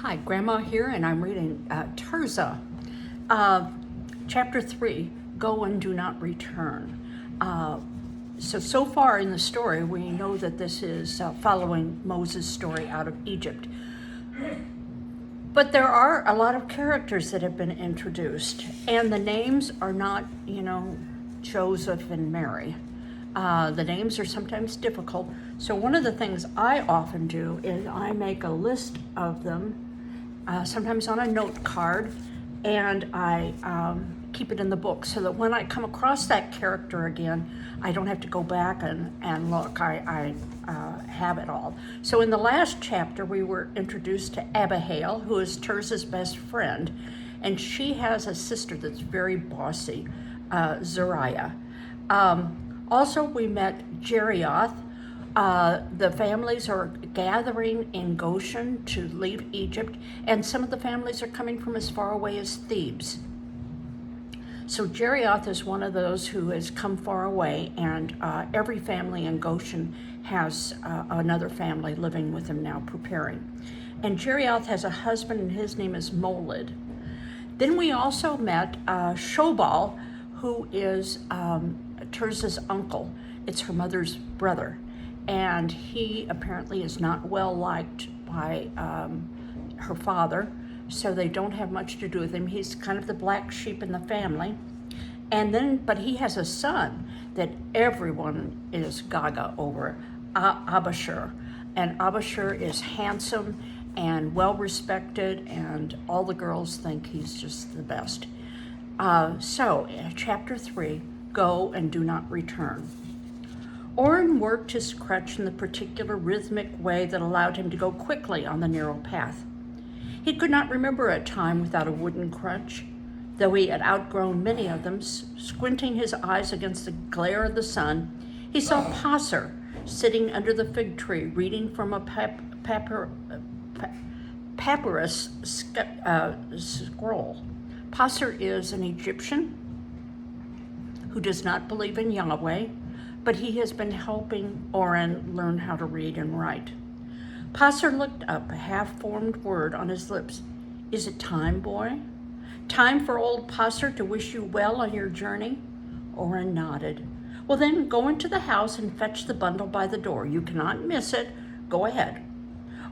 Hi, Grandma here, and I'm reading Tirzah, Chapter 3, Go and Do Not Return. So far in the story, we know that this is following Moses' story out of Egypt. But there are a lot of characters that have been introduced, and the names are not, Joseph and Mary. The names are sometimes difficult. So one of the things I often do is I make a list of them, sometimes on a note card, and I keep it in the book so that when I come across that character again, I don't have to go back and look. I have it all. So in the last chapter, we were introduced to Abihail, who is Tirzah's best friend, and she has a sister that's very bossy, Zariah. Also, we met Jerioth. The families are gathering in Goshen to leave Egypt, and some of the families are coming from as far away as Thebes. So Jerioth is one of those who has come far away, and every family in Goshen has another family living with him now, preparing. And Jerioth has a husband, and his name is Molid. Then we also met Shobal, who is Tirzah's uncle. It's her mother's brother. And he apparently is not well liked by her father, so they don't have much to do with him. He's kind of the black sheep in the family. But he has a son that everyone is gaga over, Abishur. And Abishur is handsome and well-respected, and all the girls think he's just the best. So, chapter 3, Go and Do Not Return. Oren worked his crutch in the particular rhythmic way that allowed him to go quickly on the narrow path. He could not remember a time without a wooden crutch, though he had outgrown many of them. Squinting his eyes against the glare of the sun, he saw Passer sitting under the fig tree, reading from a papyrus scroll. Passer is an Egyptian who does not believe in Yahweh, but he has been helping Oren learn how to read and write. Passer looked up, a half-formed word on his lips. Is it time, boy? Time for old Passer to wish you well on your journey? Oren nodded. Well then, go into the house and fetch the bundle by the door. You cannot miss it. Go ahead.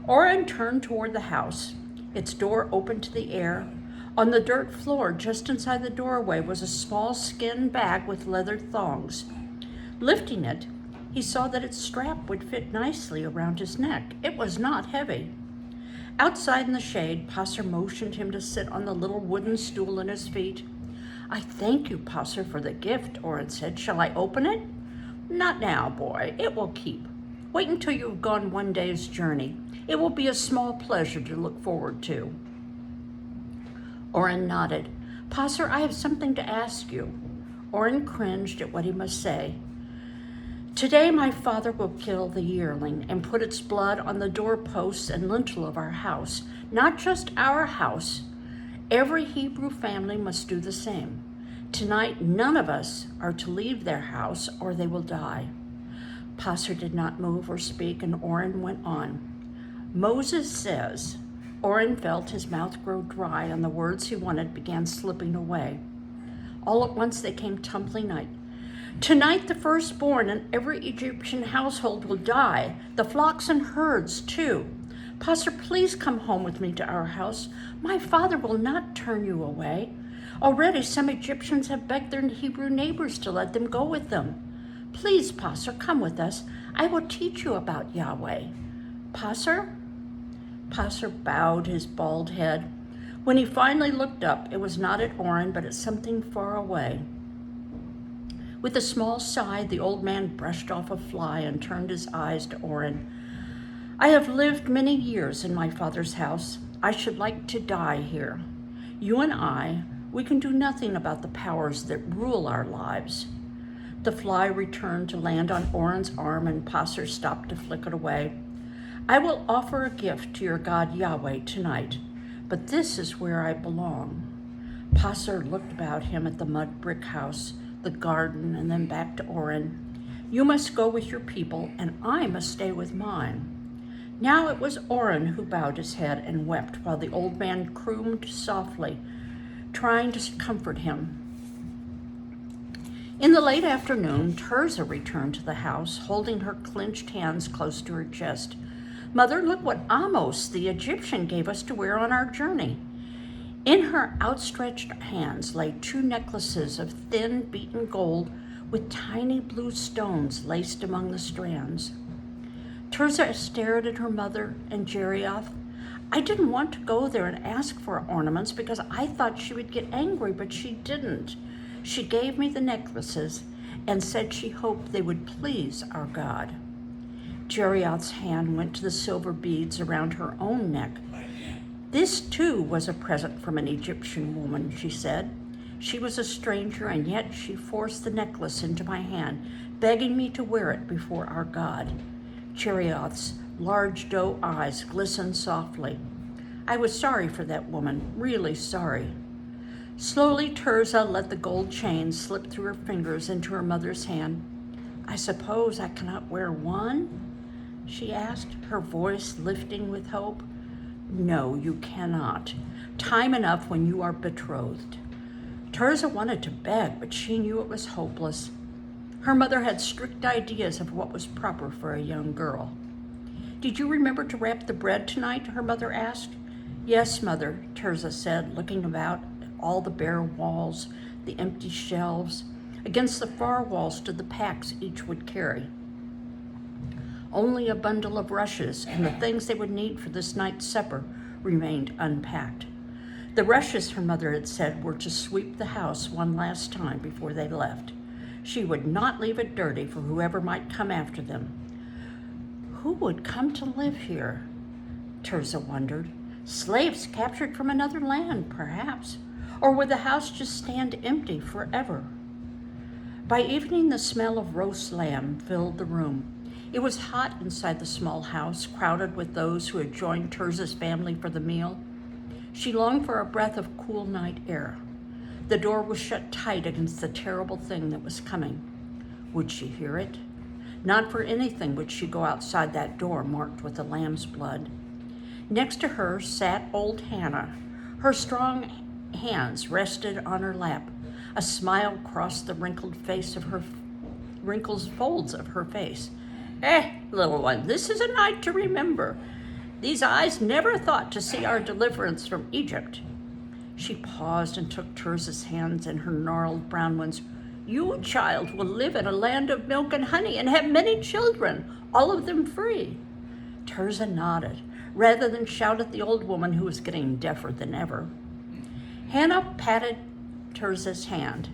Oren turned toward the house. Its door opened to the air. On the dirt floor, just inside the doorway, was a small skin bag with leather thongs. Lifting it, he saw that its strap would fit nicely around his neck. It was not heavy. Outside in the shade, Passer motioned him to sit on the little wooden stool at his feet. I thank you, Passer, for the gift, Oren said. Shall I open it? Not now, boy. It will keep. Wait until you've gone one day's journey. It will be a small pleasure to look forward to. Oren nodded. Passer, I have something to ask you. Oren cringed at what he must say. Today my father will kill the yearling and put its blood on the doorposts and lintel of our house. Not just our house. Every Hebrew family must do the same. Tonight none of us are to leave their house or they will die. Passer did not move or speak, and Oren went on. Moses says, Oren felt his mouth grow dry, and the words he wanted began slipping away. All at once they came tumbling out. Tonight the firstborn in every Egyptian household will die, the flocks and herds too. Passer, please come home with me to our house. My father will not turn you away. Already some Egyptians have begged their Hebrew neighbors to let them go with them. Please, Passer, come with us. I will teach you about Yahweh. Passer? Passer bowed his bald head. When he finally looked up, it was not at Oren, but at something far away. With a small sigh, the old man brushed off a fly and turned his eyes to Oren. I have lived many years in my father's house. I should like to die here. You and we can do nothing about the powers that rule our lives. The fly returned to land on Oren's arm, and Passer stopped to flick it away. I will offer a gift to your God Yahweh tonight, but this is where I belong. Passer looked about him at the mud brick house, the garden, and then back to Oren. You must go with your people, and I must stay with mine. Now it was Orrin who bowed his head and wept while the old man crooned softly, trying to comfort him. In the late afternoon, Tirzah returned to the house, holding her clenched hands close to her chest. "Mother, look what Amos, the Egyptian, gave us to wear on our journey." In her outstretched hands lay 2 necklaces of thin, beaten gold with tiny blue stones laced among the strands. Tirzah stared at her mother and Jerioth. "I didn't want to go there and ask for ornaments because I thought she would get angry, but she didn't. She gave me the necklaces and said she hoped they would please our God." Jerioth's hand went to the silver beads around her own neck. "This too was a present from an Egyptian woman," she said. "She was a stranger, and yet she forced the necklace into my hand, begging me to wear it before our God." Jerioth's large doe eyes glistened softly. "I was sorry for that woman, really sorry." Slowly, Tirzah let the gold chain slip through her fingers into her mother's hand. "I suppose I cannot wear one?" she asked, her voice lifting with hope. "No, you cannot. Time enough when you are betrothed." Tirzah wanted to beg, but she knew it was hopeless. Her mother had strict ideas of what was proper for a young girl. "Did you remember to wrap the bread tonight?" her mother asked. "Yes, Mother," Tirzah said, looking about at all the bare walls, the empty shelves. Against the far wall stood the packs each would carry. Only a bundle of rushes and the things they would need for this night's supper remained unpacked. The rushes, her mother had said, were to sweep the house one last time before they left. She would not leave it dirty for whoever might come after them. Who would come to live here? Tirzah wondered. Slaves captured from another land, perhaps. Or would the house just stand empty forever? By evening, the smell of roast lamb filled the room. It was hot inside the small house, crowded with those who had joined Tirzah's family for the meal. She longed for a breath of cool night air. The door was shut tight against the terrible thing that was coming. Would she hear it? Not for anything would she go outside that door marked with the lamb's blood. Next to her sat old Hannah. Her strong hands rested on her lap. A smile crossed the wrinkled folds of her face. Little one, this is a night to remember. These eyes never thought to see our deliverance from Egypt. She paused and took Tirzah's hands in her gnarled brown ones. You, child, will live in a land of milk and honey and have many children, all of them free. Tirzah nodded, rather than shout at the old woman who was getting deafer than ever. Hannah patted Tirzah's hand.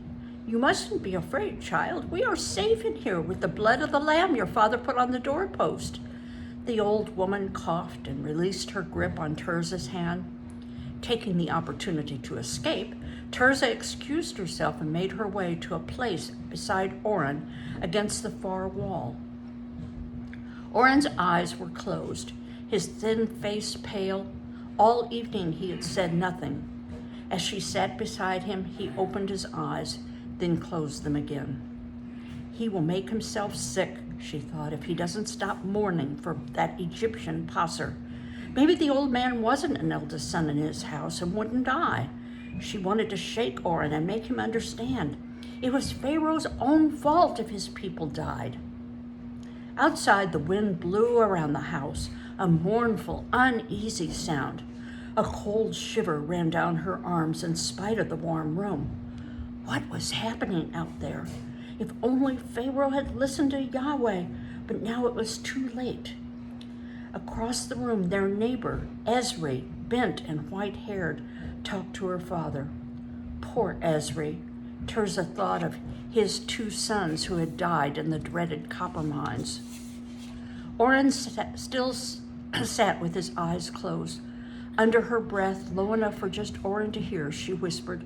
You mustn't be afraid, child. We are safe in here with the blood of the lamb your father put on the doorpost. The old woman coughed and released her grip on Tirzah's hand. Taking the opportunity to escape, Tirzah excused herself and made her way to a place beside Orrin against the far wall. Orrin's eyes were closed, his thin face pale. All evening he had said nothing. As she sat beside him, he opened his eyes, then closed them again. He will make himself sick, she thought, if he doesn't stop mourning for that Egyptian passer. Maybe the old man wasn't an eldest son in his house and wouldn't die. She wanted to shake Orrin and make him understand. It was Pharaoh's own fault if his people died. Outside, the wind blew around the house, a mournful, uneasy sound. A cold shiver ran down her arms in spite of the warm room. What was happening out there? If only Pharaoh had listened to Yahweh, but now it was too late. Across the room, their neighbor, Ezri, bent and white-haired, talked to her father. Poor Ezri. Tirzah thought of his 2 sons who had died in the dreaded copper mines. Orrin still sat with his eyes closed. Under her breath, low enough for just Orrin to hear, she whispered,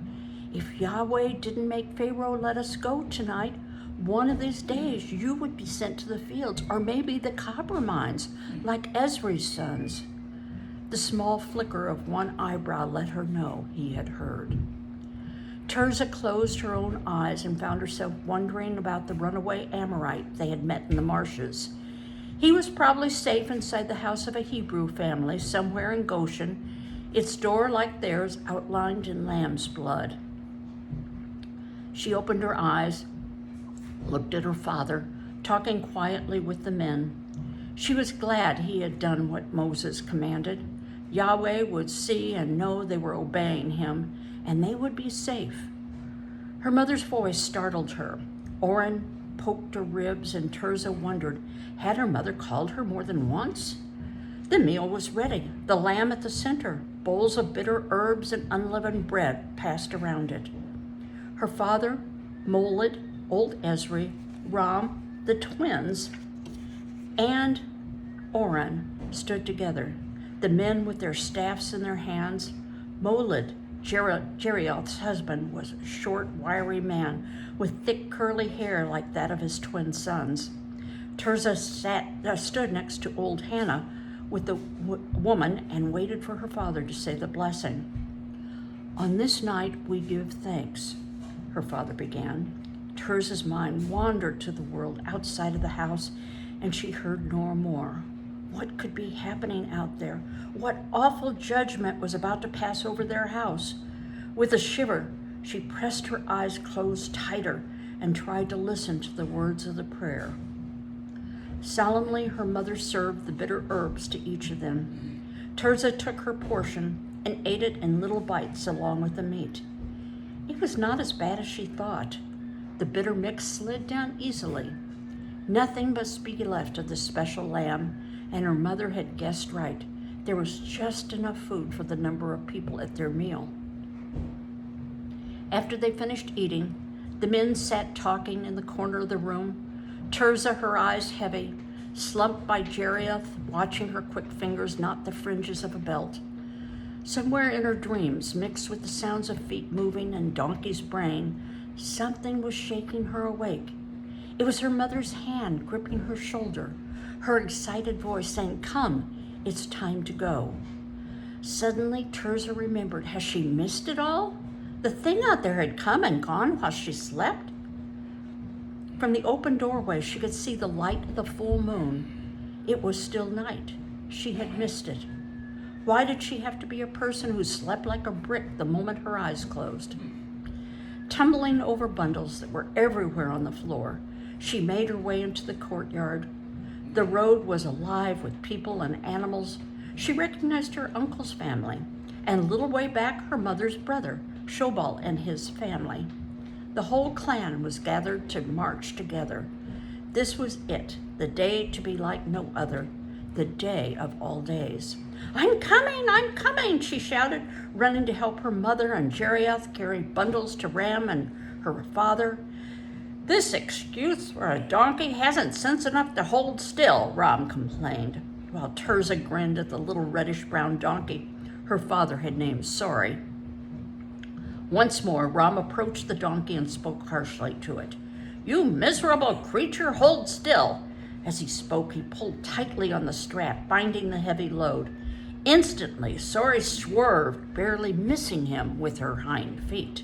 If Yahweh didn't make Pharaoh let us go tonight, one of these days you would be sent to the fields, or maybe the copper mines, like Ezri's sons. The small flicker of one eyebrow let her know he had heard. Tirzah closed her own eyes and found herself wondering about the runaway Amorite they had met in the marshes. He was probably safe inside the house of a Hebrew family somewhere in Goshen, its door, like theirs, outlined in lamb's blood. She opened her eyes, looked at her father, talking quietly with the men. She was glad he had done what Moses commanded. Yahweh would see and know they were obeying him, and they would be safe. Her mother's voice startled her. Oren poked her ribs, and Tirzah wondered, had her mother called her more than once? The meal was ready, the lamb at the center, bowls of bitter herbs and unleavened bread passed around it. Her father, Molid, old Ezri, Ram, the twins, and Oren stood together, the men with their staffs in their hands. Molid, Jerioth's husband, was a short, wiry man with thick curly hair like that of his twin sons. Tirzah stood next to old Hannah with the woman and waited for her father to say the blessing. On this night we give thanks, her father began. Tirzah's mind wandered to the world outside of the house, and she heard no more. What could be happening out there? What awful judgment was about to pass over their house? With a shiver, she pressed her eyes closed tighter and tried to listen to the words of the prayer. Solemnly, her mother served the bitter herbs to each of them. Tirzah took her portion and ate it in little bites along with the meat. It was not as bad as she thought. The bitter mix slid down easily. Nothing must be left of the special lamb, and her mother had guessed right. There was just enough food for the number of people at their meal. After they finished eating, the men sat talking in the corner of the room. Tirzah, her eyes heavy, slumped by Jerioth, watching her quick fingers knot the fringes of a belt. Somewhere in her dreams, mixed with the sounds of feet moving and donkey's braying, something was shaking her awake. It was her mother's hand gripping her shoulder, her excited voice saying, "Come, it's time to go." Suddenly, Tirzah remembered. Has she missed it all? The thing out there had come and gone while she slept? From the open doorway, she could see the light of the full moon. It was still night. She had missed it. Why did she have to be a person who slept like a brick the moment her eyes closed? Tumbling over bundles that were everywhere on the floor, she made her way into the courtyard. The road was alive with people and animals. She recognized her uncle's family, and a little way back, her mother's brother, Shobal, and his family. The whole clan was gathered to march together. This was it, the day to be like no other, the day of all days. I'm coming, she shouted, running to help her mother and Jerioth carry bundles to Ram and her father. This excuse for a donkey hasn't sense enough to hold still, Ram complained, while Tirzah grinned at the little reddish-brown donkey her father had named Sorry. Once more, Ram approached the donkey and spoke harshly to it. You miserable creature, hold still. As he spoke, he pulled tightly on the strap, binding the heavy load. Instantly, Sorry swerved, barely missing him with her hind feet.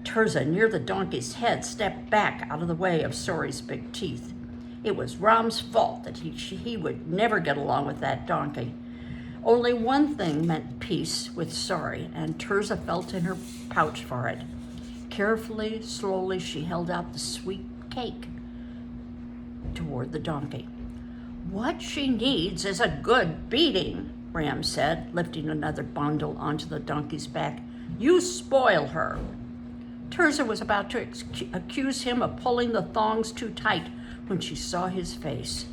Tirzah, near the donkey's head, stepped back out of the way of Sorry's big teeth. It was Ram's fault that he would never get along with that donkey. Only one thing meant peace with Sorry, and Tirzah felt in her pouch for it. Carefully, slowly, she held out the sweet cake toward the donkey. What she needs is a good beating, Ram said, lifting another bundle onto the donkey's back. You spoil her. Tirzah was about to accuse him of pulling the thongs too tight when she saw his face.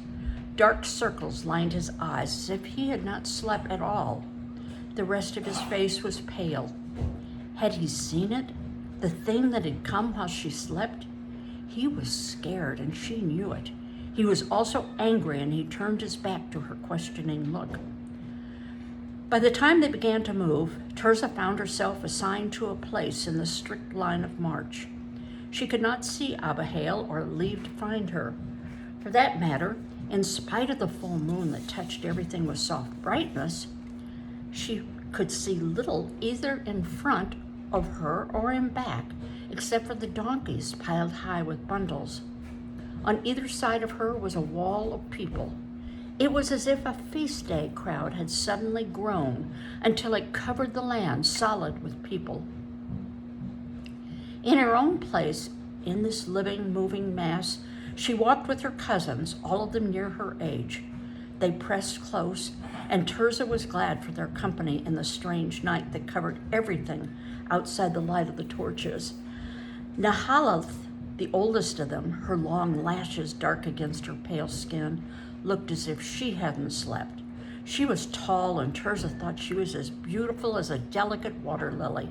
Dark circles lined his eyes as if he had not slept at all. The rest of his face was pale. Had he seen it? The thing that had come while she slept? He was scared, and she knew it. He was also angry, and he turned his back to her questioning look. By the time they began to move, Tirzah found herself assigned to a place in the strict line of march. She could not see Abihail or leave to find her. For that matter, in spite of the full moon that touched everything with soft brightness, she could see little either in front of her or in back, except for the donkeys piled high with bundles. On either side of her was a wall of people. It was as if a feast day crowd had suddenly grown until it covered the land solid with people. In her own place, in this living, moving mass, she walked with her cousins, all of them near her age. They pressed close, and Tirzah was glad for their company in the strange night that covered everything outside the light of the torches. Nahalath, the oldest of them, her long lashes dark against her pale skin, looked as if she hadn't slept. She was tall, and Tirzah thought she was as beautiful as a delicate water lily.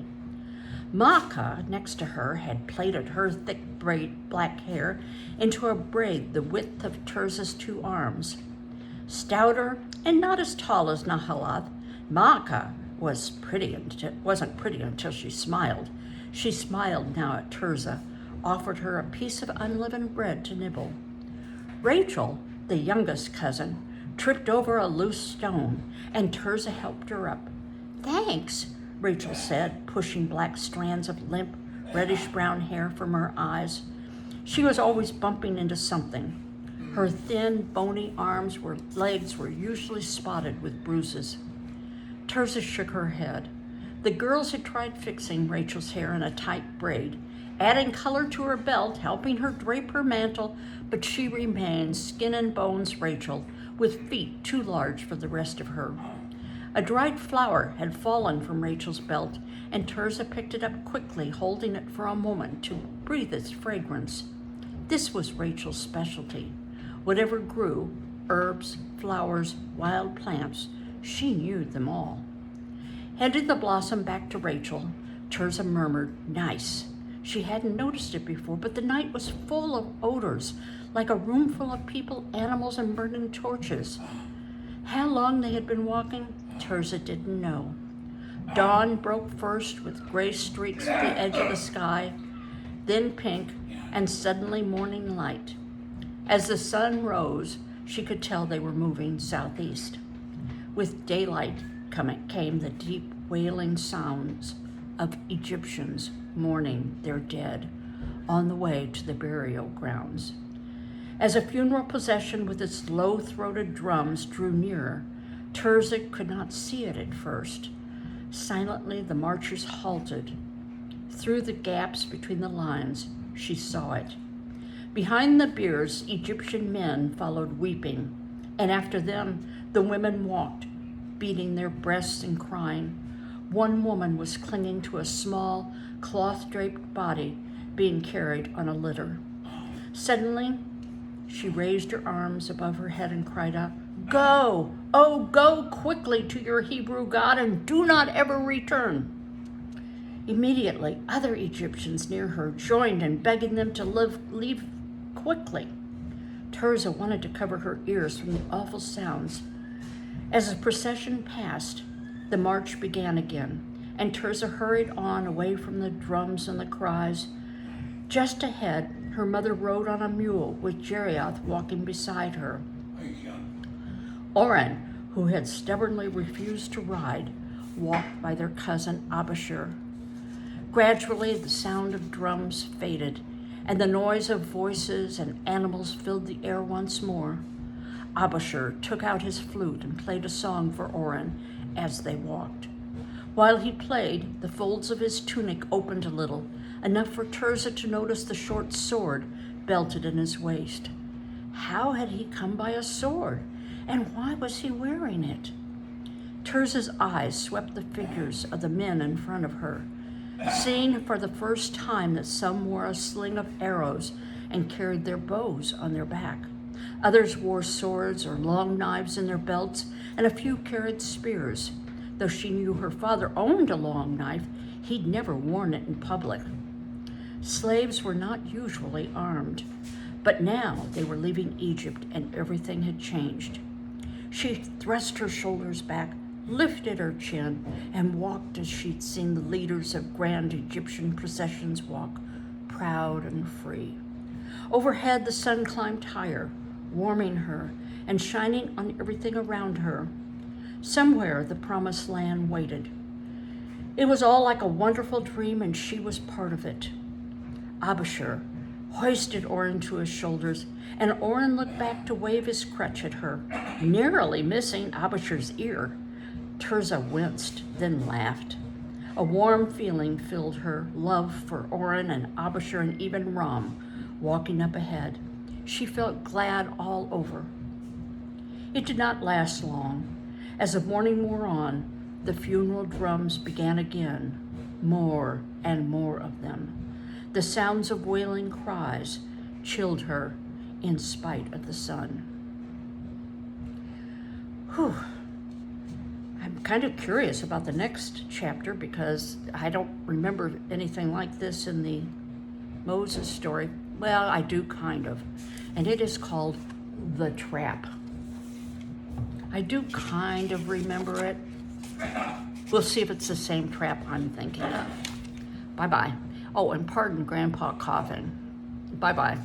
Maacah, next to her, had plaited her thick black hair into a braid the width of Tirzah's 2 arms. Stouter and not as tall as Nahalath, Maacah wasn't pretty until she smiled. She smiled now at Tirzah, offered her a piece of unleavened bread to nibble. Rachel, the youngest cousin, tripped over a loose stone, and Tirzah helped her up. "Thanks," Rachel said, pushing black strands of limp, reddish-brown hair from her eyes. She was always bumping into something. Her thin, bony legs were usually spotted with bruises. Tirzah shook her head. The girls had tried fixing Rachel's hair in a tight braid, adding color to her belt, helping her drape her mantle, but she remained skin and bones Rachel, with feet too large for the rest of her. A dried flower had fallen from Rachel's belt, and Tirzah picked it up quickly, holding it for a moment to breathe its fragrance. This was Rachel's specialty. Whatever grew, herbs, flowers, wild plants, she knew them all. Handing the blossom back to Rachel, Tirzah murmured, "Nice." She hadn't noticed it before, but the night was full of odors, like a room full of people, animals, and burning torches. How long they had been walking, Tirzah didn't know. Dawn broke first with gray streaks at the edge of the sky, then pink, and suddenly morning light. As the sun rose, she could tell they were moving southeast. With daylight came the deep wailing sounds of Egyptians mourning their dead on the way to the burial grounds. As a funeral procession with its low-throated drums drew nearer, Tirzah could not see it at first. Silently, the marchers halted. Through the gaps between the lines, she saw it. Behind the biers, Egyptian men followed weeping, and after them, the women walked, beating their breasts and crying. One woman was clinging to a small, cloth-draped body being carried on a litter. Suddenly, she raised her arms above her head and cried out, "Go! Oh, go quickly to your Hebrew God and do not ever return." Immediately, other Egyptians near her joined in begging them to leave quickly. Tirzah wanted to cover her ears from the awful sounds. As the procession passed, the march began again, and Tirzah hurried on away from the drums and the cries. Just ahead, her mother rode on a mule with Jerioth walking beside her. Oren, who had stubbornly refused to ride, walked by their cousin Abishur. Gradually, the sound of drums faded, and the noise of voices and animals filled the air once more. Abishur took out his flute and played a song for Oren as they walked. While he played, the folds of his tunic opened a little, enough for Tirzah to notice the short sword belted in his waist. How had he come by a sword, and why was he wearing it? Tirzah's eyes swept the figures of the men in front of her, seeing for the first time that some wore a sling of arrows and carried their bows on their back. Others wore swords or long knives in their belts, and a few carried spears. Though she knew her father owned a long knife, he'd never worn it in public. Slaves were not usually armed, but now they were leaving Egypt and everything had changed. She thrust her shoulders back, lifted her chin, and walked as she'd seen the leaders of grand Egyptian processions walk, proud and free. Overhead, the sun climbed higher, warming her and shining on everything around her. Somewhere, the promised land waited. It was all like a wonderful dream, and she was part of it. Abishur, hoisted Orrin to his shoulders, and Orrin looked back to wave his crutch at her, narrowly missing Abishur's ear. Tirzah winced, then laughed. A warm feeling filled her, love for Orrin and Abishur and even Ram, walking up ahead. She felt glad all over. It did not last long. As the morning wore on, the funeral drums began again, more and more of them. The sounds of wailing cries chilled her in spite of the sun. Whew. I'm kind of curious about the next chapter because I don't remember anything like this in the Moses story. Well, I do kind of. And it is called The Trap. I do kind of remember it. We'll see if it's the same trap I'm thinking of. Bye-bye. Oh, and pardon Grandpa coughing. Bye-bye.